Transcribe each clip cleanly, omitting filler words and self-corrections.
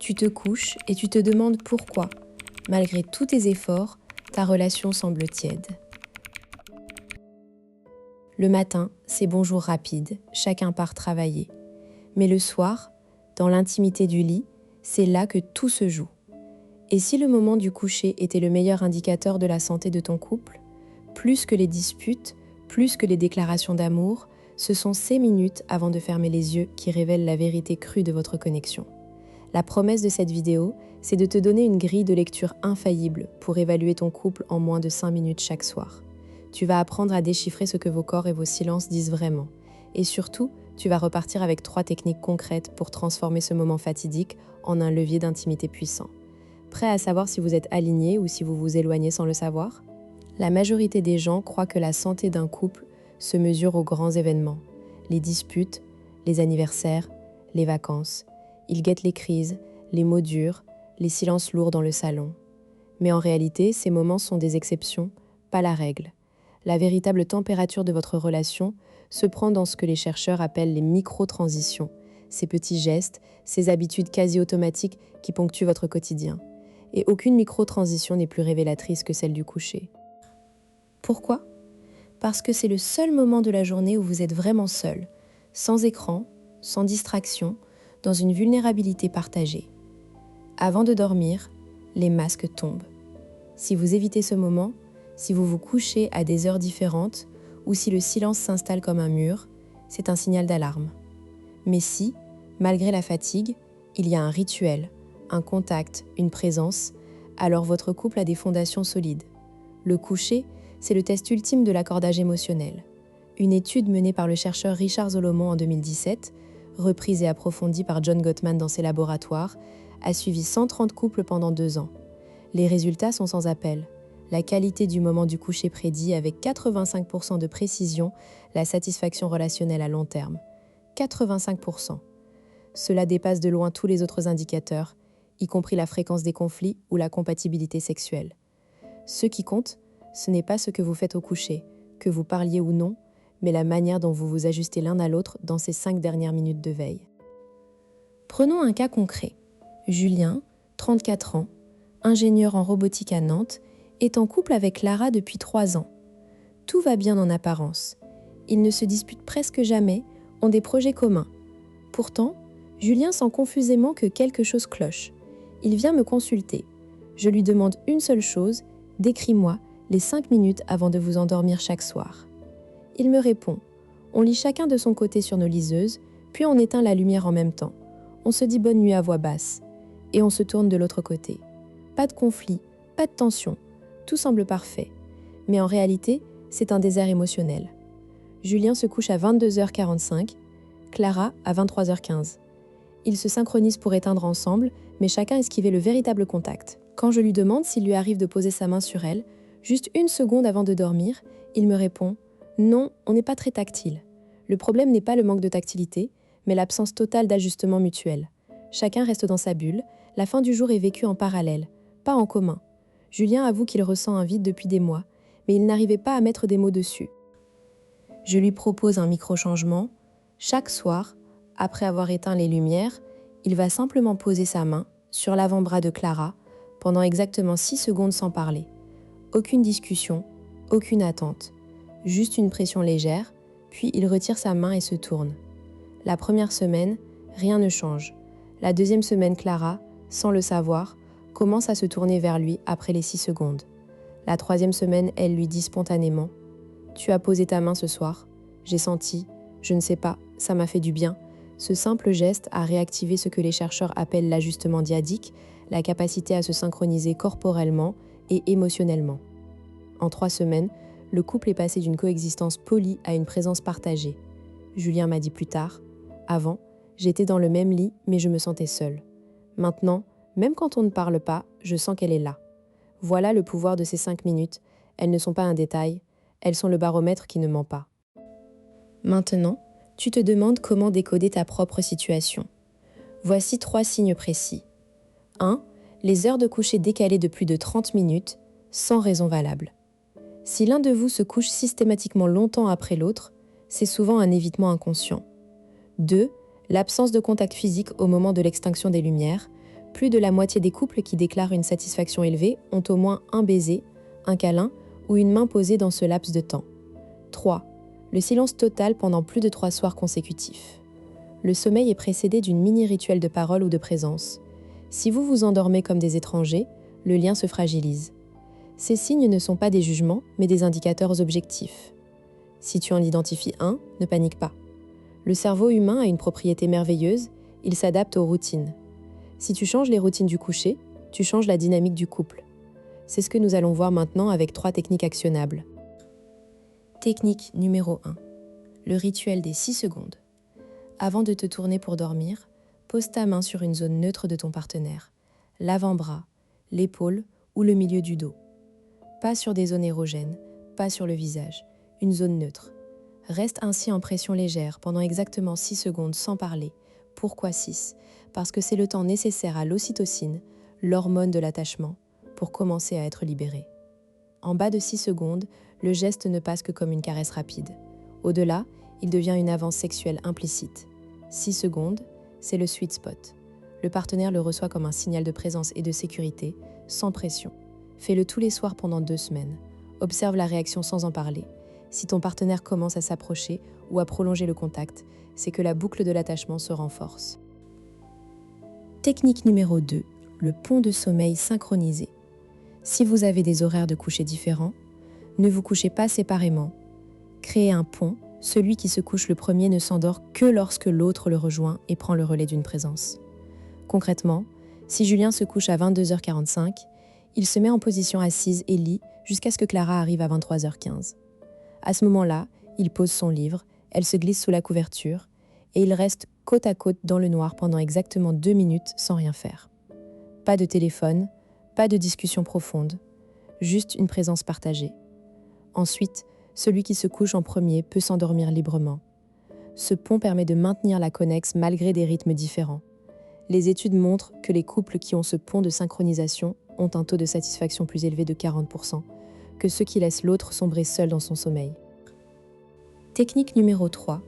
Tu te couches et tu te demandes pourquoi, malgré tous tes efforts, ta relation semble tiède. Le matin, c'est bonjour rapide, chacun part travailler. Mais le soir, dans l'intimité du lit, c'est là que tout se joue. Et si le moment du coucher était le meilleur indicateur de la santé de ton couple, plus que les disputes, plus que les déclarations d'amour, ce sont ces minutes avant de fermer les yeux qui révèlent la vérité crue de votre connexion. La promesse de cette vidéo, c'est de te donner une grille de lecture infaillible pour évaluer ton couple en moins de 5 minutes chaque soir. Tu vas apprendre à déchiffrer ce que vos corps et vos silences disent vraiment. Et surtout, tu vas repartir avec 3 techniques concrètes pour transformer ce moment fatidique en un levier d'intimité puissant. Prêt à savoir si vous êtes aligné ou si vous vous éloignez sans le savoir ? La majorité des gens croient que la santé d'un couple se mesure aux grands événements, les disputes, les anniversaires, les vacances. Ils guettent les crises, les mots durs, les silences lourds dans le salon. Mais en réalité, ces moments sont des exceptions, pas la règle. La véritable température de votre relation se prend dans ce que les chercheurs appellent les micro-transitions, ces petits gestes, ces habitudes quasi automatiques qui ponctuent votre quotidien. Et aucune micro-transition n'est plus révélatrice que celle du coucher. Pourquoi ? Parce que c'est le seul moment de la journée où vous êtes vraiment seul, sans écran, sans distraction, dans une vulnérabilité partagée. Avant de dormir, les masques tombent. Si vous évitez ce moment, si vous vous couchez à des heures différentes ou si le silence s'installe comme un mur, c'est un signal d'alarme. Mais si, malgré la fatigue, il y a un rituel, un contact, une présence, alors votre couple a des fondations solides. Le coucher, c'est le test ultime de l'accordage émotionnel. Une étude menée par le chercheur Richard Solomon en 2017, reprise et approfondie par John Gottman dans ses laboratoires, a suivi 130 couples pendant 2 ans. Les résultats sont sans appel. La qualité du moment du coucher prédit avec 85% de précision la satisfaction relationnelle à long terme. 85%. Cela dépasse de loin tous les autres indicateurs, y compris la fréquence des conflits ou la compatibilité sexuelle. Ce qui compte, ce n'est pas ce que vous faites au coucher, que vous parliez ou non, mais la manière dont vous vous ajustez l'un à l'autre dans ces 5 dernières minutes de veille. Prenons un cas concret. Julien, 34 ans, ingénieur en robotique à Nantes, est en couple avec Clara depuis 3 ans. Tout va bien en apparence. Ils ne se disputent presque jamais, ont des projets communs. Pourtant, Julien sent confusément que quelque chose cloche. Il vient me consulter. Je lui demande une seule chose, décris-moi les 5 minutes avant de vous endormir chaque soir. Il me répond. On lit chacun de son côté sur nos liseuses, puis on éteint la lumière en même temps. On se dit bonne nuit à voix basse. Et on se tourne de l'autre côté. Pas de conflit, pas de tension. Tout semble parfait. Mais en réalité, c'est un désert émotionnel. Julien se couche à 22h45, Clara à 23h15. Ils se synchronisent pour éteindre ensemble, mais chacun esquivait le véritable contact. Quand je lui demande s'il lui arrive de poser sa main sur elle, juste 1 seconde avant de dormir, il me répond « Non, on n'est pas très tactile. Le problème n'est pas le manque de tactilité, mais l'absence totale d'ajustement mutuel. Chacun reste dans sa bulle, la fin du jour est vécue en parallèle, pas en commun. Julien avoue qu'il ressent un vide depuis des mois, mais il n'arrivait pas à mettre des mots dessus. Je lui propose un micro-changement. Chaque soir, après avoir éteint les lumières, il va simplement poser sa main sur l'avant-bras de Clara pendant exactement 6 secondes sans parler. Aucune discussion, aucune attente, juste une pression légère, puis il retire sa main et se tourne. La première semaine, rien ne change. La deuxième semaine, Clara, sans le savoir, commence à se tourner vers lui après les 6 secondes. La troisième semaine, elle lui dit spontanément « Tu as posé ta main ce soir. J'ai senti, je ne sais pas, ça m'a fait du bien. » Ce simple geste a réactivé ce que les chercheurs appellent l'ajustement dyadique, la capacité à se synchroniser corporellement et émotionnellement. En 3 semaines, le couple est passé d'une coexistence polie à une présence partagée. Julien m'a dit plus tard « Avant, j'étais dans le même lit, mais je me sentais seule. Maintenant, même quand on ne parle pas, je sens qu'elle est là. » Voilà le pouvoir de ces 5 minutes. Elles ne sont pas un détail, elles sont le baromètre qui ne ment pas. Maintenant, tu te demandes comment décoder ta propre situation. Voici 3 signes précis. 1. Les heures de coucher décalées de plus de 30 minutes, sans raison valable. Si l'un de vous se couche systématiquement longtemps après l'autre, c'est souvent un évitement inconscient. 2. L'absence de contact physique au moment de l'extinction des lumières, Plus de la moitié des couples qui déclarent une satisfaction élevée ont au moins un baiser, un câlin ou une main posée dans ce laps de temps. 3. Le silence total pendant plus de 3 soirs consécutifs. Le sommeil est précédé d'une mini-rituel de parole ou de présence. Si vous vous endormez comme des étrangers, le lien se fragilise. Ces signes ne sont pas des jugements, mais des indicateurs objectifs. Si tu en identifies un, ne panique pas. Le cerveau humain a une propriété merveilleuse, il s'adapte aux routines. Si tu changes les routines du coucher, tu changes la dynamique du couple. C'est ce que nous allons voir maintenant avec 3 techniques actionnables. Technique numéro 1. Le rituel des 6 secondes. Avant de te tourner pour dormir, pose ta main sur une zone neutre de ton partenaire, l'avant-bras, l'épaule ou le milieu du dos. Pas sur des zones érogènes, pas sur le visage, une zone neutre. Reste ainsi en pression légère pendant exactement 6 secondes sans parler. Pourquoi 6 ? Parce que c'est le temps nécessaire à l'ocytocine, l'hormone de l'attachement, pour commencer à être libérée. En bas de 6 secondes, le geste ne passe que comme une caresse rapide. Au-delà, il devient une avance sexuelle implicite. 6 secondes, c'est le sweet spot. Le partenaire le reçoit comme un signal de présence et de sécurité, sans pression. Fais-le tous les soirs pendant 2 semaines. Observe la réaction sans en parler. Si ton partenaire commence à s'approcher ou à prolonger le contact, c'est que la boucle de l'attachement se renforce. Technique numéro 2, le pont de sommeil synchronisé. Si vous avez des horaires de coucher différents, ne vous couchez pas séparément. Créez un pont, celui qui se couche le premier ne s'endort que lorsque l'autre le rejoint et prend le relais d'une présence. Concrètement, si Julien se couche à 22h45, il se met en position assise et lit jusqu'à ce que Clara arrive à 23h15. À ce moment-là, il pose son livre, elle se glisse sous la couverture et ils restent côte à côte dans le noir pendant exactement 2 minutes sans rien faire. Pas de téléphone, pas de discussion profonde, juste une présence partagée. Ensuite, celui qui se couche en premier peut s'endormir librement. Ce pont permet de maintenir la connexe malgré des rythmes différents. Les études montrent que les couples qui ont ce pont de synchronisation ont un taux de satisfaction plus élevé de 40% que ceux qui laissent l'autre sombrer seul dans son sommeil. Technique numéro 3,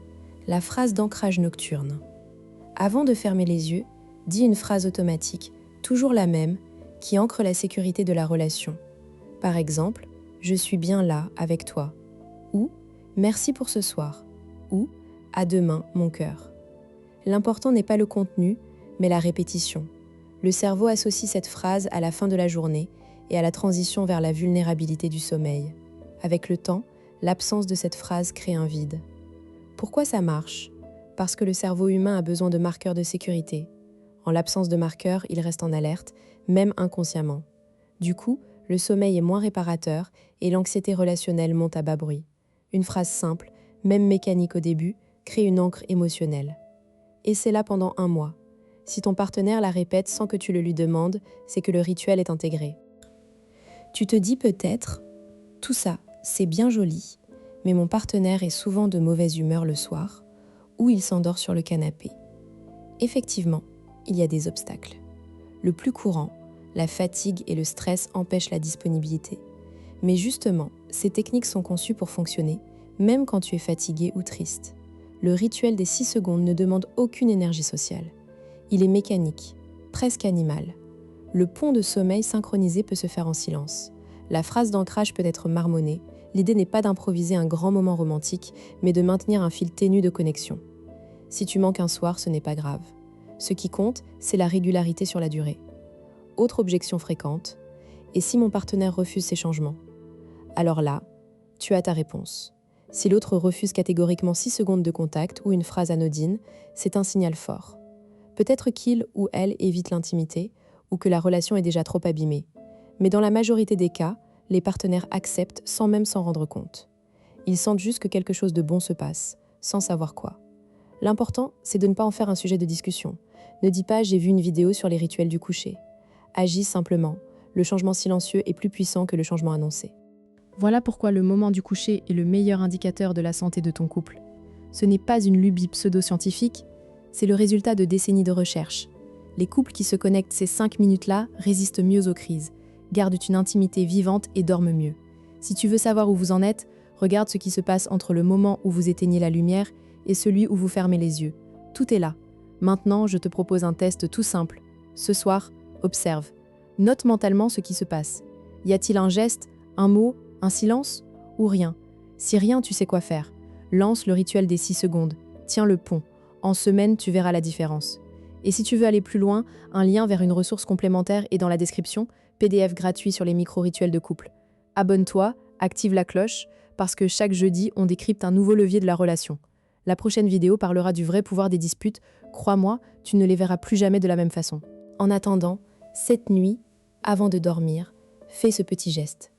la phrase d'ancrage nocturne. Avant de fermer les yeux, dis une phrase automatique, toujours la même, qui ancre la sécurité de la relation. Par exemple, « Je suis bien là, avec toi » ou « Merci pour ce soir » ou « À demain, mon cœur ». L'important n'est pas le contenu, mais la répétition. Le cerveau associe cette phrase à la fin de la journée et à la transition vers la vulnérabilité du sommeil. Avec le temps, l'absence de cette phrase crée un vide. Pourquoi ça marche ? Parce que le cerveau humain a besoin de marqueurs de sécurité. En l'absence de marqueurs, il reste en alerte, même inconsciemment. Du coup, le sommeil est moins réparateur et l'anxiété relationnelle monte à bas bruit. Une phrase simple, même mécanique au début, crée une ancre émotionnelle. Et c'est là pendant 1 mois. Si ton partenaire la répète sans que tu le lui demandes, c'est que le rituel est intégré. Tu te dis peut-être, tout ça, c'est bien joli, mais mon partenaire est souvent de mauvaise humeur le soir, ou il s'endort sur le canapé. Effectivement, il y a des obstacles. Le plus courant, la fatigue et le stress empêchent la disponibilité. Mais justement, ces techniques sont conçues pour fonctionner, même quand tu es fatigué ou triste. Le rituel des 6 secondes ne demande aucune énergie sociale. Il est mécanique, presque animal. Le pont de sommeil synchronisé peut se faire en silence. La phrase d'ancrage peut être marmonnée. L'idée n'est pas d'improviser un grand moment romantique, mais de maintenir un fil ténu de connexion. Si tu manques un soir, ce n'est pas grave. Ce qui compte, c'est la régularité sur la durée. Autre objection fréquente, et si mon partenaire refuse ces changements ? Alors là, tu as ta réponse. Si l'autre refuse catégoriquement 6 secondes de contact ou une phrase anodine, c'est un signal fort. Peut-être qu'il ou elle évite l'intimité ou que la relation est déjà trop abîmée. Mais dans la majorité des cas, les partenaires acceptent sans même s'en rendre compte. Ils sentent juste que quelque chose de bon se passe, sans savoir quoi. L'important, c'est de ne pas en faire un sujet de discussion. Ne dis pas « j'ai vu une vidéo sur les rituels du coucher ». Agis simplement. Le changement silencieux est plus puissant que le changement annoncé. Voilà pourquoi le moment du coucher est le meilleur indicateur de la santé de ton couple. Ce n'est pas une lubie pseudo-scientifique, c'est le résultat de décennies de recherche. Les couples qui se connectent ces 5 minutes-là résistent mieux aux crises, gardent une intimité vivante et dorment mieux. Si tu veux savoir où vous en êtes, regarde ce qui se passe entre le moment où vous éteignez la lumière et celui où vous fermez les yeux. Tout est là. Maintenant, je te propose un test tout simple. Ce soir, observe. Note mentalement ce qui se passe. Y a-t-il un geste, un mot, un silence ou rien? Si rien, tu sais quoi faire. Lance le rituel des 6 secondes. Tiens le pont. En semaine, tu verras la différence. Et si tu veux aller plus loin, un lien vers une ressource complémentaire est dans la description, PDF gratuit sur les micro-rituels de couple. Abonne-toi, active la cloche, parce que chaque jeudi, on décrypte un nouveau levier de la relation. La prochaine vidéo parlera du vrai pouvoir des disputes. Crois-moi, tu ne les verras plus jamais de la même façon. En attendant, cette nuit, avant de dormir, fais ce petit geste.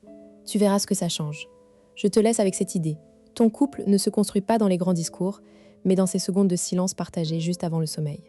Tu verras ce que ça change. Je te laisse avec cette idée. Ton couple ne se construit pas dans les grands discours, mais dans ces secondes de silence partagées juste avant le sommeil.